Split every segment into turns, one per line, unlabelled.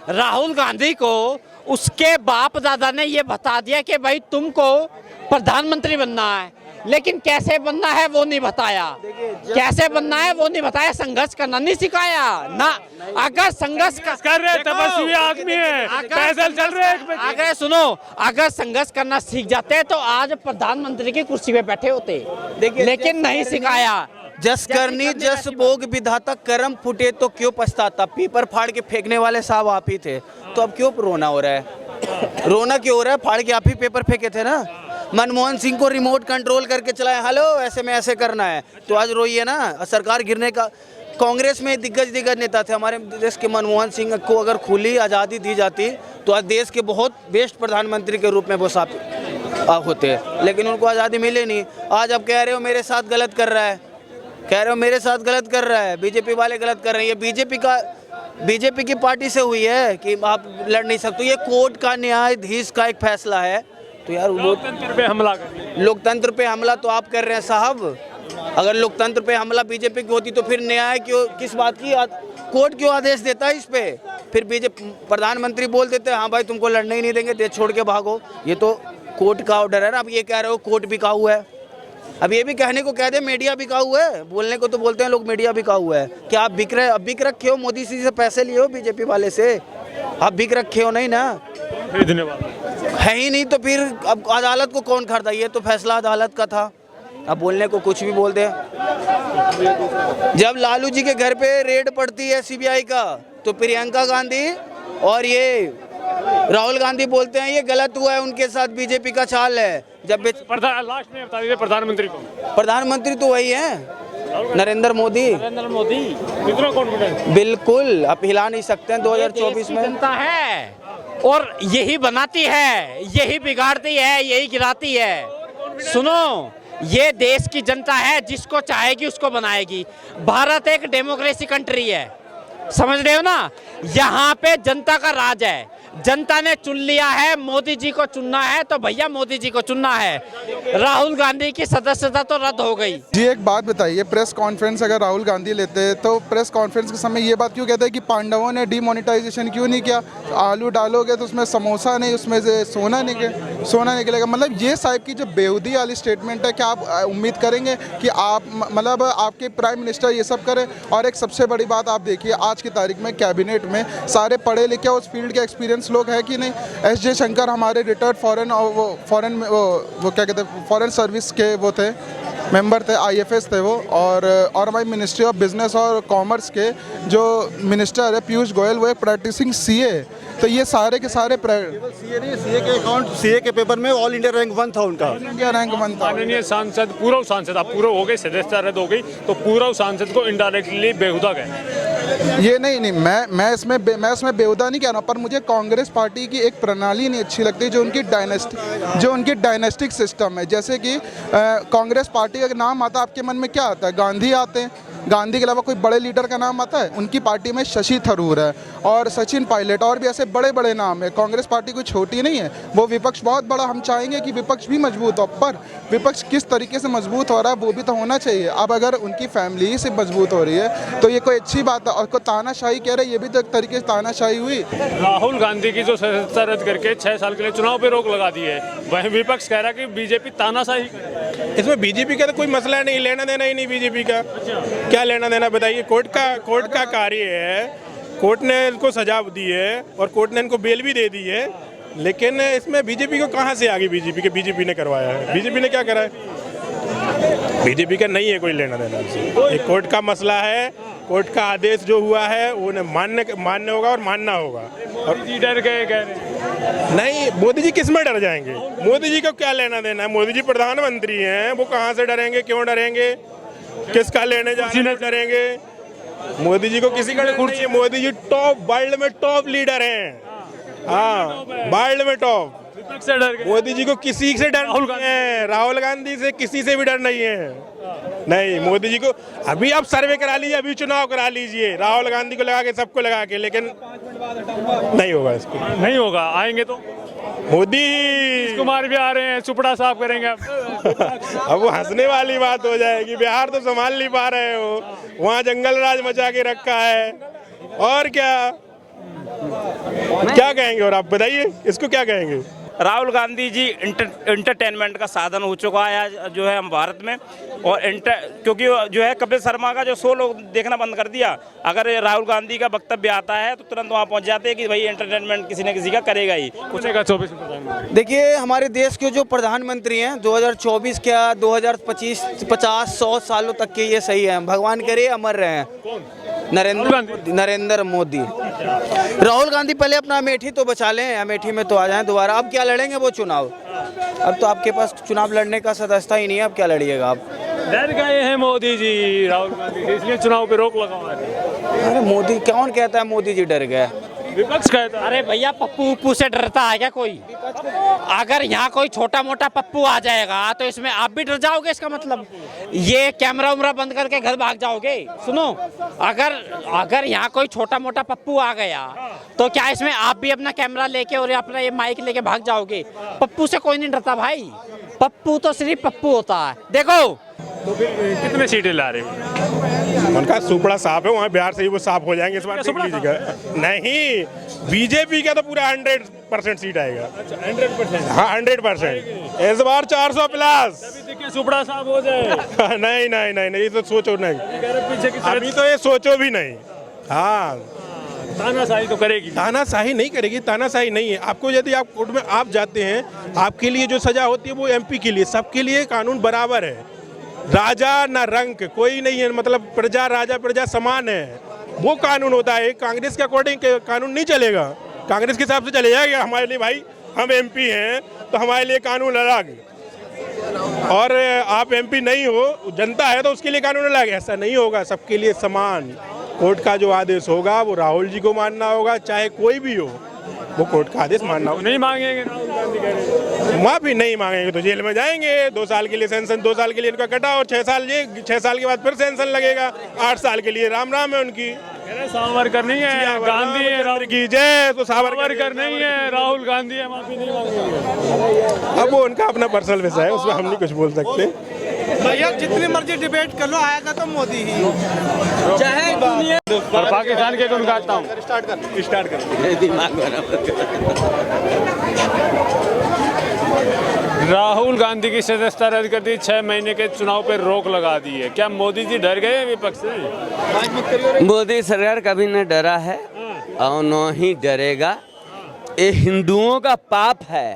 राहुल गांधी को उसके बाप दादा ने ये बता दिया कि भाई तुमको प्रधानमंत्री बनना है, लेकिन कैसे बनना है वो नहीं बताया। कैसे बनना है वो नहीं बताया, संघर्ष करना नहीं सिखाया ना। अगर संघर्ष
कर रहे तपस्वी आदमी है, पैदल चल रहे हैं।
अगर सुनो, अगर संघर्ष करना सीख जाते तो आज प्रधानमंत्री की कुर्सी पे बैठे होते, लेकिन नहीं सिखाया।
जस करनी जस भोग विधाता, कर्म फूटे तो क्यों पछताता। पेपर फाड़ के फेंकने वाले साहब आप ही थे, तो अब क्यों रोना हो रहा है? रोना क्यों हो रहा है? फाड़ के आप ही पेपर फेंके थे ना। मनमोहन सिंह को रिमोट कंट्रोल करके चलाए, हेलो ऐसे में ऐसे करना है, तो आज रोइए ना। सरकार गिरने का, कांग्रेस में दिग्गज नेता थे हमारे देश के। मनमोहन सिंह को अगर खुली आज़ादी दी जाती तो आज देश के बहुत बेस्ट प्रधानमंत्री के रूप में वो होते, लेकिन उनको आज़ादी मिले नहीं। आज आप कह रहे हो मेरे साथ गलत कर रहा है, कह रहे हो मेरे साथ गलत कर रहा है, बीजेपी वाले गलत कर रहे हैं। ये बीजेपी की पार्टी से हुई है कि आप लड़ नहीं सकते। ये कोर्ट का, न्यायाधीश का एक फैसला है। तो यार
लोकतंत्र पे हमला कर,
लोकतंत्र पे हमला तो आप कर रहे हैं साहब। अगर लोकतंत्र पे हमला बीजेपी की होती तो फिर न्याय क्यों, किस बात की, कोर्ट क्यों आदेश देता है इस पे? फिर बीजेपी प्रधानमंत्री बोल देते हैं हाँ भाई तुमको लड़ने ही नहीं देंगे, देश छोड़ के भागो। ये तो कोर्ट का ऑर्डर है ना। अब ये कह रहे हो कोर्ट बिकाऊ है। अब ये भी कहने को कह दे मीडिया बिकाऊ है, बोलने को तो बोलते हैं लोग मीडिया बिकाऊ है। क्या आप बिक रहे, अब बिक रखे हो? मोदी जी से पैसे लिए हो बीजेपी वाले से? आप बिक रखे हो नहीं ना,
खरीदने वाला
है ही नहीं। तो फिर अब अदालत को कौन खरीदा? ये तो फैसला अदालत का था। अब बोलने को कुछ भी बोल दे। जब लालू जी के घर पे रेड पड़ती है सीबीआई का, तो प्रियंका गांधी और ये राहुल गांधी बोलते हैं ये गलत हुआ है, उनके साथ बीजेपी का चाल है। जब
लास्ट में बता दीजिए प्रधानमंत्री को।
प्रधानमंत्री तो वही है, नरेंद्र मोदी।
कितना कॉन्फिडेंस?
बिल्कुल, आप हिला नहीं सकते हैं 2024 में।
जनता है और यही बनाती है, यही बिगाड़ती है, यही गिराती है। सुनो, ये देश की जनता है, जिसको चाहेगी उसको बनाएगी। भारत एक डेमोक्रेसी कंट्री है, समझ रहे हो ना। यहाँ पे जनता का राज है, जनता ने चुन लिया है। मोदी जी को चुनना है तो भैया मोदी जी को चुनना है। राहुल गांधी की सदस्यता तो रद्द हो गई।
जी एक बात बताइए, प्रेस कॉन्फ्रेंस अगर राहुल गांधी लेते हैं तो प्रेस कॉन्फ्रेंस के समय ये बात क्यों कहते हैं कि पांडवों ने डिमोनेटाइजेशन क्यों नहीं किया? आलू डालोगे तो उसमें समोसा नहीं, उसमें से सोना निकलेगा। मतलब ये साहब की जो बेहूदी वाली स्टेटमेंट है, क्या आप उम्मीद करेंगे कि आप मतलब आपके प्राइम मिनिस्टर ये सब करें? और एक सबसे बड़ी बात आप देखिए, आज की तारीख में कैबिनेट में सारे पढ़े लिखे उस फील्ड के एक्सपीरियंस लोग हैं कि नहीं? एस जयशंकर हमारे रिटायर्ड वो क्या कहते हैं, फॉरेन सर्विस के वो थे, मेंबर थे, IFS थे वो। और हमारी मिनिस्ट्री ऑफ बिजनेस और कॉमर्स के जो मिनिस्टर है पीयूष गोयल, वो एक प्रैक्टिसिंग CA। तो ये सारे के सारे
सीए के पेपर में ऑल इंडिया रैंक 1 था उनका।
इंडिया रैंक 1 था।
माननीय सांसद, पूर्व सांसद, अब पूर्व हो गई, सदस्यता रद्द हो गई, तो पूर्व सांसद को इनडायरेक्टली बेहुदा गए।
ये नहीं, मैं इसमें बेहुदा नहीं कह रहा हूँ, पर मुझे कांग्रेस पार्टी की एक प्रणाली नहीं अच्छी लगती, जो उनकी डायनेस्टिक सिस्टम है। जैसे कि कांग्रेस पार्टी का नाम आता है, आपके मन में क्या आता है? गांधी आते हैं। गांधी के अलावा कोई बड़े लीडर का नाम आता है? उनकी पार्टी में शशि थरूर है और सचिन पायलट, और भी ऐसे बड़े बड़े नाम है। कांग्रेस पार्टी कोई छोटी नहीं है, वो विपक्ष बहुत बड़ा। हम चाहेंगे कि विपक्ष भी मजबूत हो, पर विपक्ष किस तरीके से मजबूत हो रहा है वो भी तो होना चाहिए। अब अगर उनकी फैमिली से मजबूत हो रही है तो ये कोई अच्छी बात है। और कोई तानाशाही कह रहे हैं, ये भी तो एक तरीके से तानाशाही हुई।
राहुल गांधी की जो सदस्यता रद्द करके 6 साल के लिए चुनाव पे रोक लगा दी है, वहीं विपक्ष कह रहा है कि बीजेपी तानाशाही।
इसमें बीजेपी का तो कोई मसला नहीं, लेना देना ही नहीं बीजेपी का। क्या लेना देना बताइए? कोर्ट का कार्य है, कोर्ट ने इनको सजा दी है और कोर्ट ने इनको बेल भी दे दी है। लेकिन इसमें बीजेपी को कहाँ से आगे बीजेपी ने करवाया है? बीजेपी ने क्या करा है? बीजेपी का नहीं है कोई लेना देना। ये कोर्ट का मसला है, कोर्ट का आदेश जो हुआ है वो मान्य होगा और मानना होगा।
और जी डर गए कह रहे
नहीं, मोदी जी किस में डर जाएंगे? मोदी जी को क्या लेना देना है? मोदी जी प्रधानमंत्री हैं, वो कहाँ से डरेंगे? क्यों डरेंगे? किसका लेने जाने डरेंगे? मोदी जी को किसी का नहीं है। मोदी जी वर्ल्ड में टॉप लीडर हैं। हाँ, वर्ल्ड में टॉप।
से डर गए।
मोदी जी को किसी से डर नहीं है, राहुल गांधी से किसी से भी डर नहीं है। नहीं, मोदी जी को अभी आप सर्वे करा लीजिए, अभी चुनाव करा लीजिए, राहुल गांधी को लगा के, सबको लगा के, लेकिन नहीं होगा। इसको
नहीं होगा। आएंगे तो
मोदी
कुमार भी आ रहे हैं, चुपड़ा साफ करेंगे
अब वो हंसने वाली बात हो जाएगी। बिहार तो संभाल नहीं पा रहे हो, वहाँ जंगल राज मचा के रखा है। और क्या, क्या कहेंगे और आप बताइए इसको क्या कहेंगे?
राहुल गांधी जी इंटरटेनमेंट का साधन हो चुका है जो है हम भारत में। और क्योंकि जो है कपिल शर्मा का जो शो लोग देखना बंद कर दिया, अगर राहुल गांधी का वक्तव्य आता है तो तुरंत वहाँ पहुँच जाते हैं कि भाई एंटरटेनमेंट किसी न किसी का करेगा ही।
कुछ 24 में प्रधानमंत्री।
देखिए हमारे देश के जो प्रधानमंत्री हैं 2024 क्या 2025 50 100 सालों तक के ये सही है, भगवान करे अमर रहे। नरेंद्र मोदी। राहुल गांधी पहले अपना अमेठी तो बचा लें, अमेठी में तो आ जाएं दोबारा। अब क्या लड़ेंगे वो चुनाव? अब तो आपके पास चुनाव लड़ने का सदस्यता ही नहीं है, अब क्या लड़िएगा आप?
डर गए हैं मोदी जी राहुल गांधी से, इसलिए चुनाव पे रोक लगा है।
अरे मोदी कौन कहता है मोदी जी डर गए?
विपक्ष कहता है।
अरे भैया पप्पू उप्पू से डरता है क्या कोई? अगर यहाँ कोई छोटा मोटा पप्पू आ जाएगा तो इसमें आप भी डर जाओगे? इसका मतलब ये कैमरा उमरा बंद करके घर भाग जाओगे? सुनो, अगर यहाँ कोई छोटा मोटा पप्पू आ गया तो क्या इसमें आप भी अपना कैमरा लेके और अपना ये माइक लेके भाग जाओगे? पप्पू से कोई नहीं डरता भाई, पप्पू तो सिर्फ पप्पू होता है। देखो
तो फिर कितने सीटें ला रहे हो?
उनका सुपड़ा साफ है, वहाँ बिहार से ही वो साफ हो जाएंगे इस बार देख लीजिएगा। नहीं, बीजेपी का तो पूरा 100% सीट आएगा।
100%?
हाँ 100%। इस बार 400 प्लस।
सुपड़ा साफ हो जाए।
नहीं नहीं नहीं नहीं, ये तो सोचो नहीं,
पीछे की
अभी तो ये सोचो भी नहीं। हाँ
तानाशाही तो करेगी।
तानाशाही नहीं करेगी, तानाशाही नहीं है। आपको यदि आप कोर्ट में आप जाते हैं, आपके लिए जो सजा होती है वो एमपी के लिए, सबके लिए कानून बराबर है। राजा ना रंग कोई नहीं है, मतलब प्रजा राजा प्रजा समान है, वो कानून होता है। कांग्रेस के अकॉर्डिंग कानून नहीं चलेगा, कांग्रेस के हिसाब से चलेगा कि हमारे लिए भाई हम एमपी हैं तो हमारे लिए कानून अलग, और आप एमपी नहीं हो, जनता है तो उसके लिए कानून अलग। ऐसा नहीं होगा, सबके लिए समान। कोर्ट का जो आदेश होगा वो राहुल जी को मानना होगा, चाहे कोई भी हो, वो कोर्ट का आदेश मानना होगा।
नहीं मांगेंगे राहुल गांधी कह रहे हैं।
माफी नहीं मांगेंगे तो जेल में जाएंगे। 2 साल के लिए सेंसन, 2 साल के लिए इनका कटा, और 6 साल के बाद फिर सेंसन लगेगा। 8 साल के लिए राम राम है उनकी।
सावरकर नहीं है, गांधी है।
राहुल की जय। तो
सावरकर नहीं है, राहुल गांधी है, माफी नहीं मांगेंगे।
अब वो उनका अपना पर्सनल विषय है, उसमें हम नहीं कुछ बोल सकते।
भैया जितनी मर्जी डिबेट कर लो, आएगा तो मोदी ही। चाहे दुनिया
और पाकिस्तान के गुण गाता हूँ।
स्टार्ट कर
दिमाग
राहुल गांधी की सदस्यता रद्द कर दी, 6 महीने के चुनाव पर रोक लगा दी है। क्या मोदी जी डर गए विपक्ष से?
मोदी सरकार कभी न डरा है और न ही डरेगा। ये हिंदुओं का पाप है।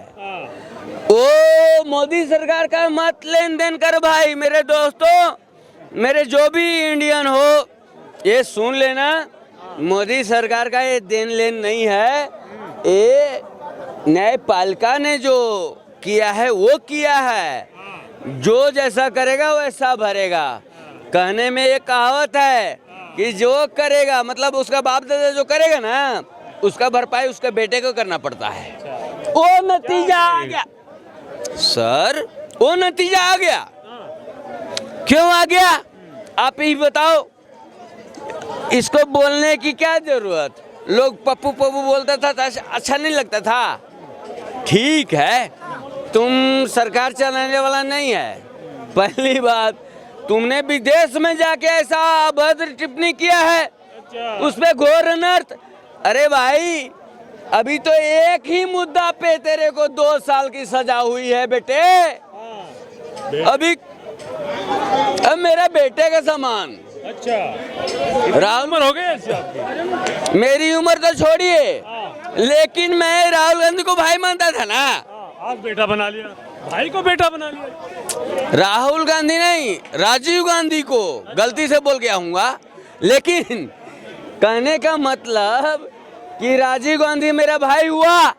ओ मोदी सरकार का मत लेन देन कर भाई। मेरे दोस्तों, मेरे जो भी इंडियन हो, ये सुन लेना, मोदी सरकार का ये देन लेन नहीं है। ये न्यायपालिका ने जो किया है वो किया है, जो जैसा करेगा वैसा भरेगा। कहने में एक कहावत है कि जो करेगा, मतलब उसका बाप दादा जो करेगा ना, उसका भरपाई उसके बेटे को करना पड़ता है। वो नतीजा आ गया सर, वो नतीजा आ गया। क्यों आ गया आप ही बताओ। इसको बोलने की क्या जरूरत? लोग पप्पू पप्पू बोलता था तो अच्छा नहीं लगता था। ठीक है, तुम सरकार चलाने वाला नहीं है। पहली बात, तुमने विदेश में जाके ऐसा अभद्र टिप्पणी किया है, उस पे घोर अनर्थ। अरे भाई, अभी तो एक ही मुद्दा पे तेरे को 2 साल की सजा हुई है बेटे। अभी अब मेरा बेटे का समान।
अच्छा,
राहुल
हो गए?
मेरी उम्र तो छोड़िए, लेकिन मैं राहुल गांधी को भाई मानता था ना।
आज बेटा बना लिया, भाई को बेटा बना लिया।
राहुल गांधी नहीं, राजीव गांधी को गलती से बोल गया हूँगा। लेकिन कहने का मतलब कि राजीव गांधी मेरा भाई हुआ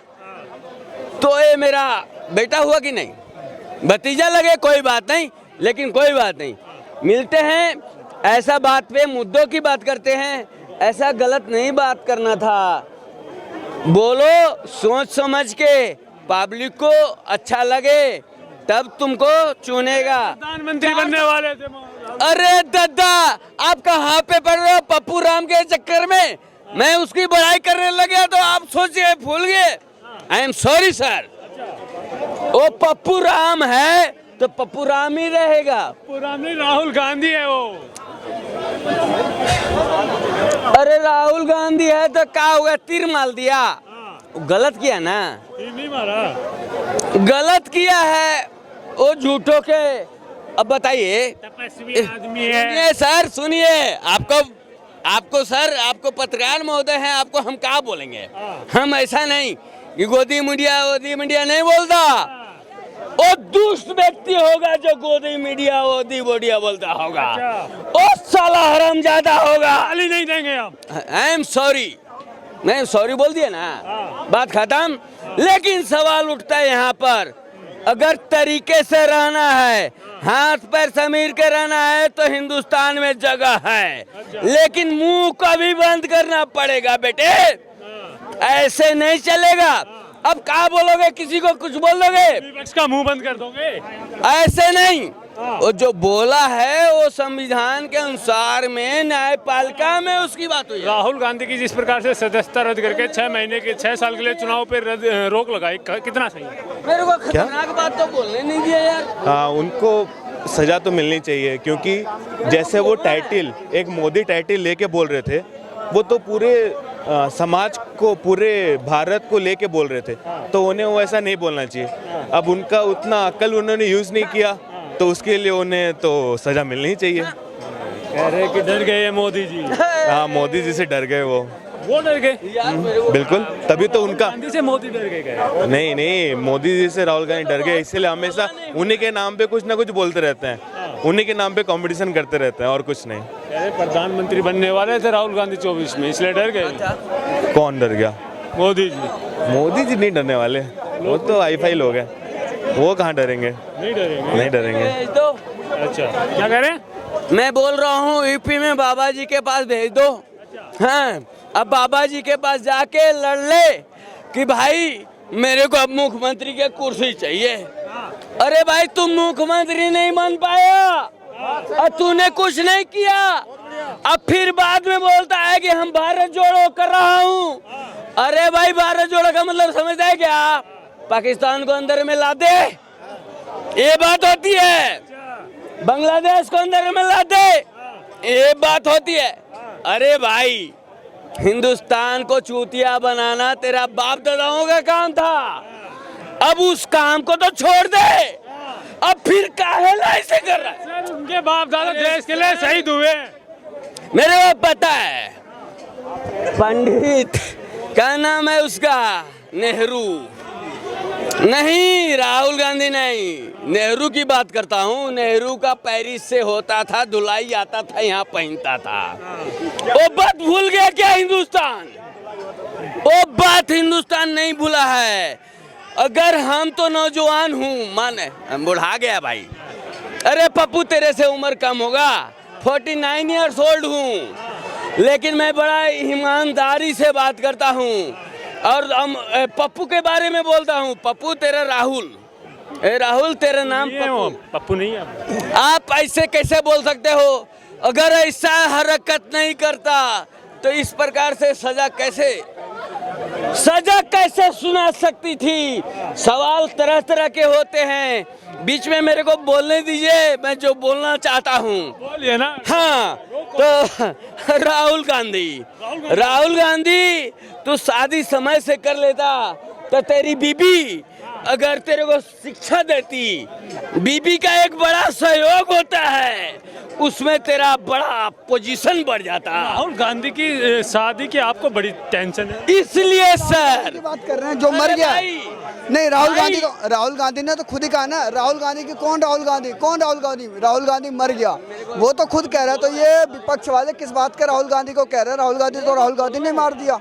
तो ये मेरा बेटा हुआ कि नहीं? भतीजा लगे कोई बात नहीं, लेकिन कोई बात नहीं, मिलते हैं, ऐसा बात पे मुद्दों की बात करते हैं। ऐसा गलत नहीं बात करना था। बोलो सोच समझ के, पब्लिक को अच्छा लगे तब तुमको चुनेगा।
प्रधानमंत्री बनने वाले थे।
अरे दादा, आप कहाँ पे पढ़ रहे हो? पप्पू राम के चक्कर में मैं उसकी बड़ाई करने लगा तो आप सोचिए भूल गए। I am sorry sir. वो पप्पू राम है तो पप्पू राम ही रहेगा।
पप्पू राम नहीं, राहुल गांधी है वो।
अरे राहुल गांधी है तो क्या होगा, तीर मार दिया, गलत किया ना,
नहीं मारा,
गलत किया है वो झूठों के। अब बताइए,
तपस्वी आदमी है।
सुनिए सर, सुनिए, आपको सर, आपको पत्रकार महोदय हैं, आपको हम क्या बोलेंगे, हम ऐसा नहीं कि गोदी मीडिया नहीं बोलता, वो दुष्ट व्यक्ति होगा जो गोदी मीडिया ओदी बोडिया बोलता होगा, वो साला हरामजादा होगा।
गाली नहीं देंगे हम।
आई एम सॉरी, नहीं सॉरी बोल दिया ना, बात खत्म। लेकिन सवाल उठता है यहाँ पर, अगर तरीके से रहना है, हाथ पैर समीर के रहना है तो हिंदुस्तान में जगह है, लेकिन मुंह को भी बंद करना पड़ेगा बेटे, ऐसे नहीं चलेगा। अब क्या बोलोगे, किसी को कुछ बोल दोगे,
विपक्ष का मुंह बंद कर दोगे,
ऐसे नहीं। वो जो बोला है वो संविधान के अनुसार में न्यायपालिका में उसकी बात हुई है।
राहुल गांधी की जिस प्रकार से सदस्यता रद्द करके 6 साल के लिए चुनाव पे रोक लगाई, कितना सही है?
मेरे को खतरनाक बात तो बोलने नहीं दिया यार।
हाँ, उनको सजा तो मिलनी चाहिए, क्योंकि जैसे वो टाइटल, एक मोदी टाइटल लेके बोल रहे थे, वो तो पूरे समाज को, पूरे भारत को लेके बोल रहे थे, तो उन्हें वो ऐसा नहीं बोलना चाहिए। अब उनका उतना अक्ल उन्होंने यूज़ नहीं किया, तो उसके लिए उन्हें तो सजा मिलनी चाहिए।
कह रहे कि डर गए मोदी जी।
हाँ, मोदी जी से डर गए वो
डर गए
बिल्कुल, तभी तो उनका,
गांधी से मोदी डर गए।
नहीं, मोदी जी से राहुल गांधी डर गए, इसलिए हमेशा उन्हीं के नाम पे कुछ ना कुछ बोलते रहते हैं, उन्हीं के नाम पे कंपटीशन करते रहते हैं और कुछ नहीं।
अरे प्रधानमंत्री बनने वाले थे राहुल गांधी 24 में, इसलिए डर गए।
कौन डर गया?
मोदी जी।
मोदी जी नहीं डरने वाले, वो तो हाई-फाई लोग हैं, वो कहाँ डरेंगे? नहीं डरेंगे।
अच्छा, क्या कह रहे हैं?
मैं बोल रहा हूँ यूपी में बाबा जी के पास भेज दो। हाँ, अब बाबा जी के पास जाके लड़ ले कि भाई मेरे को अब मुख्यमंत्री के कुर्सी चाहिए। अरे भाई, तुम मुख्यमंत्री नहीं बन पाया और तूने कुछ नहीं किया, अब फिर बाद में बोलता है कि हम भारत जोड़ो कर रहा हूँ। अरे भाई, भारत जोड़ो का मतलब समझता है क्या? पाकिस्तान को अंदर में ला दे, ये बात होती है। बांग्लादेश को अंदर में ला दे, ये बात होती है। अरे भाई, हिंदुस्तान को चूतिया बनाना तेरा बाप दादाओं का काम था, अब उस काम को तो छोड़ दे, अब फिर काहे ऐसे कर रहा है?
सर, उनके बाप दादा देश के लिए शहीद हुए।
मेरे को पता है, पंडित क्या नाम है उसका, नेहरू नहीं, राहुल गांधी नहीं, नेहरू की बात करता हूँ। नेहरू का पेरिस से होता था, धुलाई आता था, यहाँ पहनता था। वो बात भूल गया क्या हिंदुस्तान? वो बात हिंदुस्तान नहीं भूला है। अगर हम तो नौजवान हूँ, माने हम बुढ़ा गया भाई। अरे पप्पू, तेरे से उम्र कम होगा, 49 ईयर्स ओल्ड हूँ, लेकिन मैं बड़ा ईमानदारी से बात करता हूँ और हम पप्पू के बारे में बोलता हूँ। पप्पू तेरा राहुल, राहुल तेरा नाम
पप्पू नहीं है।
आप ऐसे कैसे बोल सकते हो? अगर ऐसा हरकत नहीं करता तो इस प्रकार से सजा कैसे सुना सकती थी? सवाल तरह तरह के होते हैं, बीच में मेरे को बोलने दीजिए, मैं जो बोलना चाहता हूँ
बोलिए ना।
हाँ, तो राहुल गांधी तू शादी समय से कर लेता तो तेरी बीबी अगर तेरे को शिक्षा देती, बीबी का एक बड़ा सहयोग होता है, उसमें तेरा बड़ा पोजीशन बढ़ जाता।
राहुल गांधी की शादी की आपको बड़ी टेंशन है,
इसलिए सर
बात कर रहे हैं जो मर गया। नहीं, राहुल गांधी ने तो खुद ही कहा ना, राहुल गांधी कौन राहुल गांधी मर गया, वो तो खुद कह रहा है। तो ये विपक्ष वाले किस बात का राहुल गांधी को कह रहे हैं? राहुल गांधी ने मार दिया।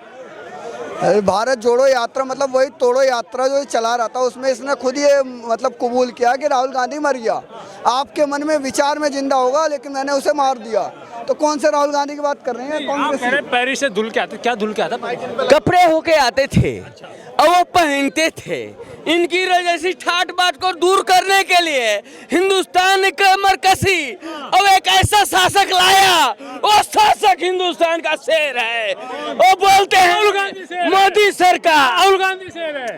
भारत जोड़ो यात्रा मतलब वही तोड़ो यात्रा जो चला रहा था, उसमें इसने खुद ये मतलब कबूल किया कि राहुल गांधी मर गया। आपके मन में विचार में जिंदा होगा, लेकिन मैंने उसे मार दिया। तो कौन से राहुल गांधी की बात कर रहे हैं? कांग्रेस।
पेरिस से धुल के आते, क्या धुल के आता?
कपड़े होके आते थे और वो पहनते थे। इनकी जैसी ठाट बाट को दूर करने के लिए हिंदुस्तान ने कमर कसी और एक ऐसा शासक लाया, वो शासक हिंदुस्तान का शेर है। वो बोलते हैं मोदी सरकार,
राहुल गांधी शेर है,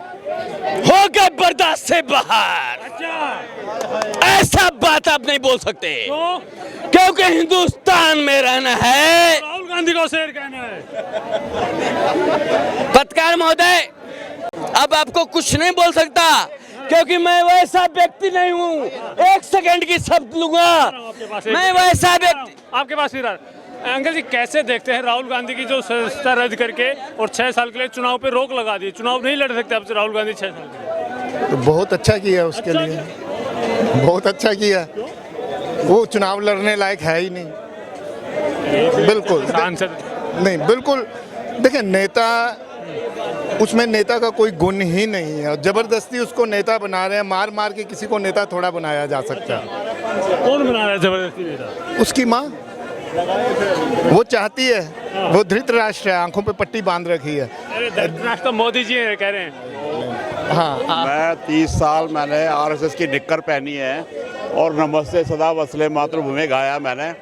हो गए बर्दाश्त से बाहर। ऐसा बात आप नहीं बोल सकते, क्योंकि हिंदुस्तान में रहना है।
राहुल गांधी को शेर कहना है।
पत्रकार महोदय, अब आपको कुछ नहीं बोल सकता, क्योंकि मैं वैसा व्यक्ति नहीं हूँ। 1 सेकंड की शब्द लूंगा, मैं वैसा व्यक्ति।
आपके पास फिर अंकल जी, कैसे देखते हैं राहुल गांधी की जो सदस्यता रद्द करके और 6 साल के लिए चुनाव पे रोक लगा दी? चुनाव नहीं लड़ सकते अब से राहुल गांधी 6 साल के लिए।
तो बहुत अच्छा किया उसके लिए, बहुत अच्छा किया। वो चुनाव लड़ने लायक है ही नहीं, बिल्कुल नहीं, बिल्कुल। देखिए, नेता, उसमें नेता का कोई गुण ही नहीं है, और जबरदस्ती उसको नेता बना रहे हैं। मार मार के किसी को नेता थोड़ा बनाया जा सकता है।
कौन बना रहा है जबरदस्ती नेता?
उसकी माँ, वो चाहती है, वो धृतराष्ट्र है, आंखों पे पट्टी बांध रखी है।
धृतराष्ट्र तो मोदी जी है, कह रहे हैं।
हाँ,
मैं 30 साल मैंने आरएसएस की निक्कर पहनी है और नमस्ते सदा वसले मातृभूमि गाया मैंने।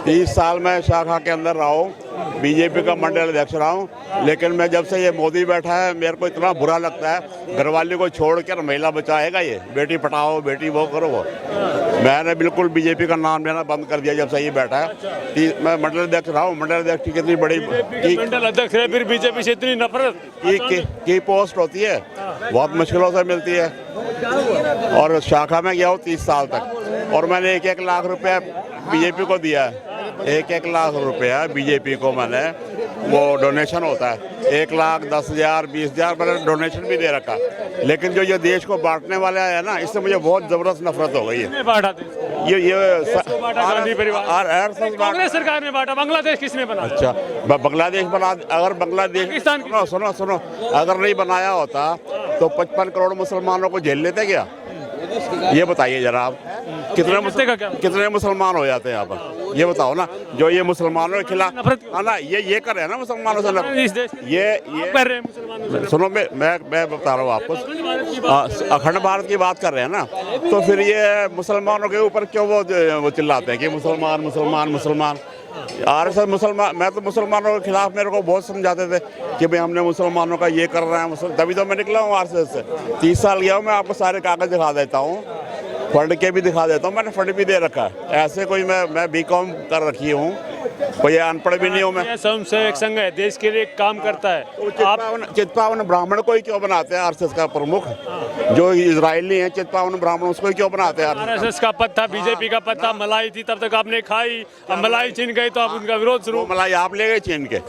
30 साल मैं शाखा के अंदर रहा हूँ, बीजेपी का मंडल अध्यक्ष रहा हूँ। लेकिन मैं जब से ये मोदी बैठा है, मेरे को इतना बुरा लगता है। घरवाली को छोड़कर महिला बचाएगा ये, बेटी पटाओ, बेटी वो करो वो। मैंने बिल्कुल बीजेपी का नाम लेना बंद कर दिया जब से ये बैठा है। मैं मंडल अध्यक्ष रहा हूँ। मंडल अध्यक्ष की कितनी बड़ी
मंडल अध्यक्ष है, फिर बीजेपी से इतनी नफरत
की पोस्ट होती है, बहुत मुश्किलों से मिलती है। और शाखा में गया हूँ 30 साल तक, और मैंने 1-1 लाख रुपया बीजेपी को दिया है। 1-1 लाख रुपया बीजेपी को मैंने, वो डोनेशन होता है। 1 लाख 10,000 20,000 मैंने डोनेशन भी दे रखा। लेकिन जो ये देश को बांटने वाले है ना, इससे मुझे बहुत जबरदस्त नफरत हो गई है।
गांधी परिवार, कांग्रेस सरकार ने बांटा। बांग्लादेश किसने बना?
अच्छा, बांग्लादेश बना, अगर बांग्लादेश, सुनो, अगर नहीं बनाया होता तो 55 करोड़ मुसलमानों को झेल लेते क्या? ये बताइए जरा आप, कितने मुसलमान हो जाते हैं यहाँ पर? ये बताओ ना, जो ये मुसलमानों के खिलाफ ना ये कर रहे हैं ना मुसलमानों से, ये सुनो, मैं बता रहा हूँ आपको, अखंड भारत की बात कर रहे हैं ना, तो फिर ये मुसलमानों के ऊपर क्यों वो चिल्लाते हैं कि मुसलमान मुसलमान मुसलमान? आरएसएस मुसलमान, मैं तो मुसलमानों के खिलाफ, मेरे को बहुत समझाते थे कि भाई हमने मुसलमानों का ये कर रहे हैं, तभी तो मैं निकला हूँ आरएसएस से। 30 साल गया हूँ, मैं आपको सारे कागज दिखा देता हूँ, फंड के भी दिखा देता हूँ, मैंने फंड भी दे रखा है। ऐसे कोई मैं बीकॉम कर रखी हूँ, कोई अनपढ़ भी नहीं हूँ मैं।
स्वयंसेवक संघ है, देश के लिए काम करता है।
तो चित्पावन ब्राह्मण को ही क्यों बनाते हैं आरएसएस का प्रमुख? जो इजरायली हैं चित्पावन ब्राह्मण, उसको ही क्यों बनाते हैं?
आरएसएस का पद था, बीजेपी का पद था, मलाई थी, तब तक आपने खाई, अब मलाई छीन गई तो आप उनका विरोध शुरू।
मलाई आप ले गए छीन के?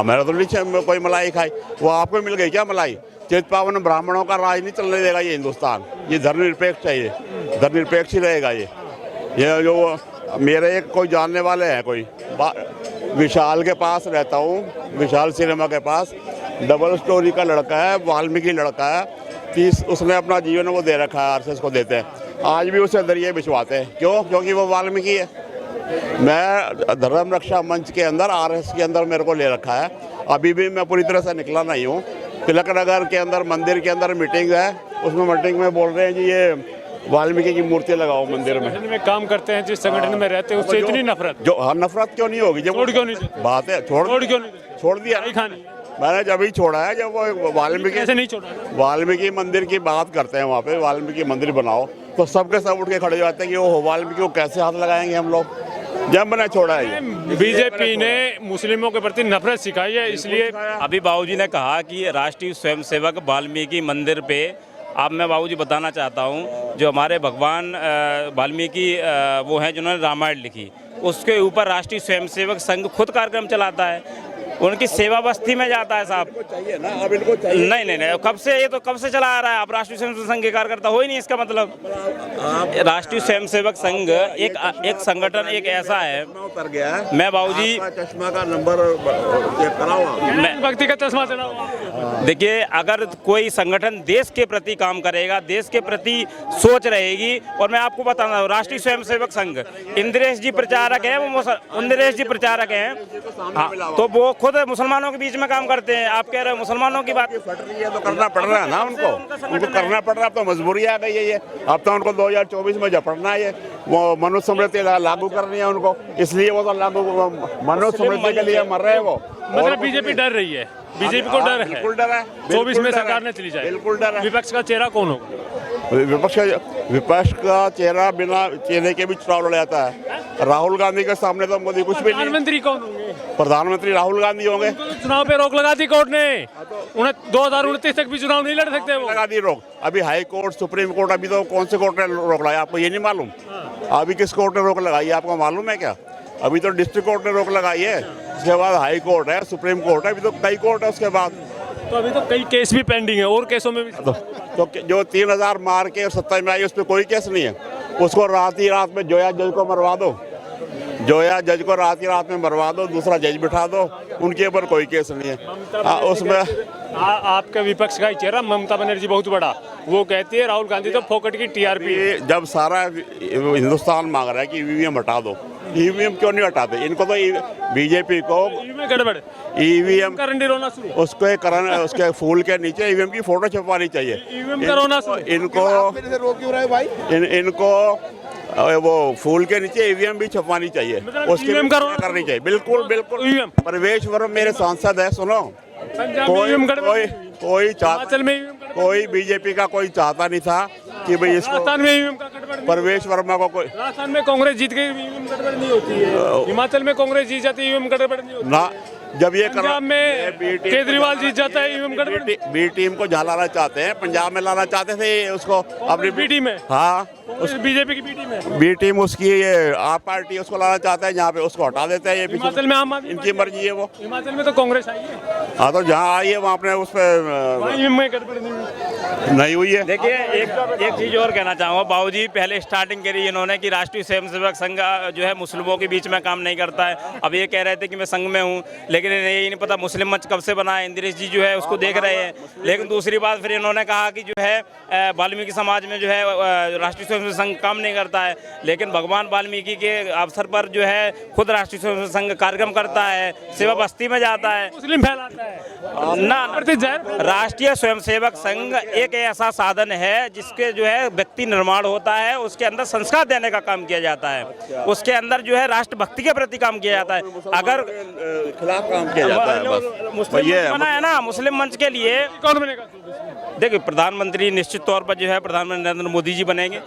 मेरा तो नहीं कोई मलाई खाई, वो आपको मिल गई क्या मलाई? चित्पावन ब्राह्मणों का राज नहीं चलने देगा ये हिंदुस्तान। ये धर्मनिरपेक्ष है, ये धर्मनिरपेक्ष ही रहेगा। ये जो मेरे एक कोई जानने वाले हैं, कोई विशाल के पास रहता हूँ, विशाल सिनेमा के पास, डबल स्टोरी का लड़का है, वाल्मीकि लड़का है, 30 उसने अपना जीवन वो दे रखा है, आरएसएस को देते हैं। आज भी उसे दरिये बिछवाते हैं, क्यों? क्योंकि वो वाल्मीकि है। मैं धर्म रक्षा मंच के अंदर, आरएसएस के अंदर मेरे को ले रखा है। अभी भी मैं पूरी तरह से निकला नहीं हूँ। तिलक नगर के अंदर, मंदिर के अंदर मीटिंग है, उसमें मीटिंग में बोल रहे हैं जी ये वाल्मीकि की मूर्ति लगाओ मंदिर में।
काम करते हैं, जिस संगठन में रहते हैं, उससे इतनी नफरत?
जो नफरत क्यों नहीं होगी? जब
क्यों नहीं
बात है, छोड़ दिया मैंने जब ही छोड़ा है, जब वो वाल्मीकि
ऐसे नहीं छोड़ा।
वाल्मीकि मंदिर की बात करते हैं, वहाँ पे वाल्मीकि मंदिर बनाओ, तो सबके सब उठ के खड़े हो जाते हैं कि वो वाल्मीकि को कैसे हाथ लगाएंगे हम लोग। जब मैंने छोड़ा है,
बीजेपी ने मुस्लिमों के प्रति नफरत सिखाई है, इसलिए
अभी बाबूजी ने कहा कि राष्ट्रीय स्वयंसेवक वाल्मीकि मंदिर पे, अब मैं बाबूजी बताना चाहता हूँ, जो हमारे भगवान वाल्मीकि वो हैं जिन्होंने रामायण लिखी, उसके ऊपर राष्ट्रीय स्वयंसेवक संघ खुद कार्यक्रम चलाता है, उनकी सेवा बस्ती में जाता है साहब।
चाहिए ना, अब इनको चाहिए।
नहीं, कब से, ये तो कब से चला आ रहा है। आप राष्ट्रीय स्वयंसेवक संघ के कार्यकर्ता हो ही नहीं, इसका मतलब। राष्ट्रीय स्वयंसेवक संघ एक संगठन, एक ऐसा है।
उतर गया है।
मैं बाबूजी
चश्मा का नंबर चेक कराओ,
मैं व्यक्तिगत चश्मा चलाऊं।
देखिए, अगर कोई संगठन देश के प्रति काम करेगा, देश के प्रति सोच रहेगी, और मैं आपको बताना हूँ, राष्ट्रीय स्वयंसेवक संघ, इंद्रेश जी प्रचारक है, वो इंद्रेश जी प्रचारक हैं, तो वो खुद मुसलमानों के बीच में काम करते हैं। आप कह रहे हो मुसलमानों की बात
फट रही है तो करना पड़ रहा है ना उनको करना पड़ रहा है। अब तो मजबूरी आ गई है ये, अब तो उनको 2024 में झपटना है, वो मनुष्य समृद्धि लागू करनी है उनको, इसलिए वो तो लागू मनुष्य समृद्धि के लिए मर रहे हैं वो।
मतलब बीजेपी डर रही है, बीजेपी को डर है,
बिल्कुल डर है।
24 में सरकार ने चली जाए,
बिल्कुल डर है।
विपक्ष का चेहरा कौन होगा?
विपक्ष का चेहरा बिना चेहरे के भी चुनाव लड़ जाता है। राहुल गांधी के सामने तो मोदी कुछ भी नहीं।
प्रधानमंत्री कौन होंगे?
प्रधानमंत्री राहुल गांधी होंगे।
चुनाव पे रोक लगा दी कोर्ट ने, उन्हें 2029 तक भी चुनाव नहीं लड़ सकते वो।
लगा दी रोक। अभी हाई कोर्ट, सुप्रीम कोर्ट, अभी तो कौन से कोर्ट ने रोक लगाई आपको ये नहीं मालूम? अभी किस कोर्ट ने रोक लगाई है आपको मालूम है क्या? अभी तो डिस्ट्रिक्ट कोर्ट ने रोक लगाई है, उसके बाद हाई कोर्ट है, सुप्रीम कोर्ट है, अभी तो कई कोर्ट है उसके बाद।
तो अभी तो कई केस भी पेंडिंग है और केसों में भी
तो जो 3000 मार के सत्ता में आई उस पर कोई केस नहीं है। उसको रात ही रात में जोया जज को मरवा दो, जोया जज को रात ही रात में मरवा दो, दूसरा जज बिठा दो, उनके ऊपर कोई केस नहीं है। उसमें
आपका विपक्ष का ही चेहरा ममता बनर्जी बहुत बड़ा, वो कहती है राहुल गांधी तो फोकट की टीआरपी।
जब सारा हिंदुस्तान मांग रहा है कि ईवीएम हटा दो, ईवीएम क्यों नहीं हटाते? इनको तो बीजेपी को
गड़बड़ ईवीएम का रंडी रोना शुरू,
उसके फूल के नीचे ईवीएम की फोटो छपवानी चाहिए।
ईवीएम का रोना शुरू।
इनको वो फूल के नीचे ईवीएम भी छपवानी चाहिए, उसकी करनी चाहिए। बिल्कुल बिल्कुल। प्रवेश वर्मा मेरे सांसद है, सुनो, कोई बीजेपी का कोई चाहता नहीं था कि भाई इसको प्रवेश वर्मा को कोई।
राजस्थान में कांग्रेस जीत गई, ईवीएम गड़बड़ नहीं होती है। हिमाचल में कांग्रेस जीत जाती है, ईवीएम गड़बड़ नहीं होती
ना। जब ये
पंजाब में केजरीवाल जीत जाता है, ईवीएम गड़बड़।
बी टीम को जहाँ लाना चाहते हैं, पंजाब में लाना चाहते थे उसको अपनी
बी टीम में।
हाँ,
बीजेपी की बी टीम है।
बी टीम उसकी ये आप पार्टी उसको लाना चाहता है, जहाँ पे उसको हटा देते हैं। ये
हिमाचल में आम आदमी
इनकी मर्जी है वो।
हिमाचल में तो कांग्रेस आई है।
हाँ, तो जहाँ आई है वहाँ अपने उस पर नहीं हुई है।
देखिए एक चीज़ और कहना चाहूँगा, बाबूजी पहले स्टार्टिंग करी इन्होंने कि राष्ट्रीय स्वयंसेवक संघ जो है मुस्लिमों के बीच में काम नहीं करता है। अब ये कह रहे थे कि मैं संघ में हूँ, लेकिन यही नहीं पता मुस्लिम मंच कब से बना है। इंदिरेश जी जो है उसको देख रहे हैं। लेकिन दूसरी बात फिर इन्होंने कहा कि जो है वाल्मीकि समाज में जो है राष्ट्रीय स्वयंसेवक संघ काम नहीं करता है, लेकिन भगवान वाल्मीकि के अवसर पर जो है खुद राष्ट्रीय स्वयंसेवक संघ कार्यक्रम करता है, सेवा बस्ती में जाता है,
मुस्लिम फैलाता है
ना। राष्ट्रीय स्वयंसेवक संघ एक ऐसा साधन है जिसके जो है व्यक्ति निर्माण होता है, उसके अंदर संस्कार देने का काम किया जाता है, उसके अंदर जो है राष्ट्रभक्ति के प्रति काम किया जाता है। अगर
खिलाफ काम किया जाता है बस।
मुस्लिम बना है ना, मुस्लिम मंच के लिए
कौन बनेगा?
देखिए प्रधानमंत्री निश्चित तौर पर जो है प्रधानमंत्री नरेंद्र मोदी जी बनेंगे।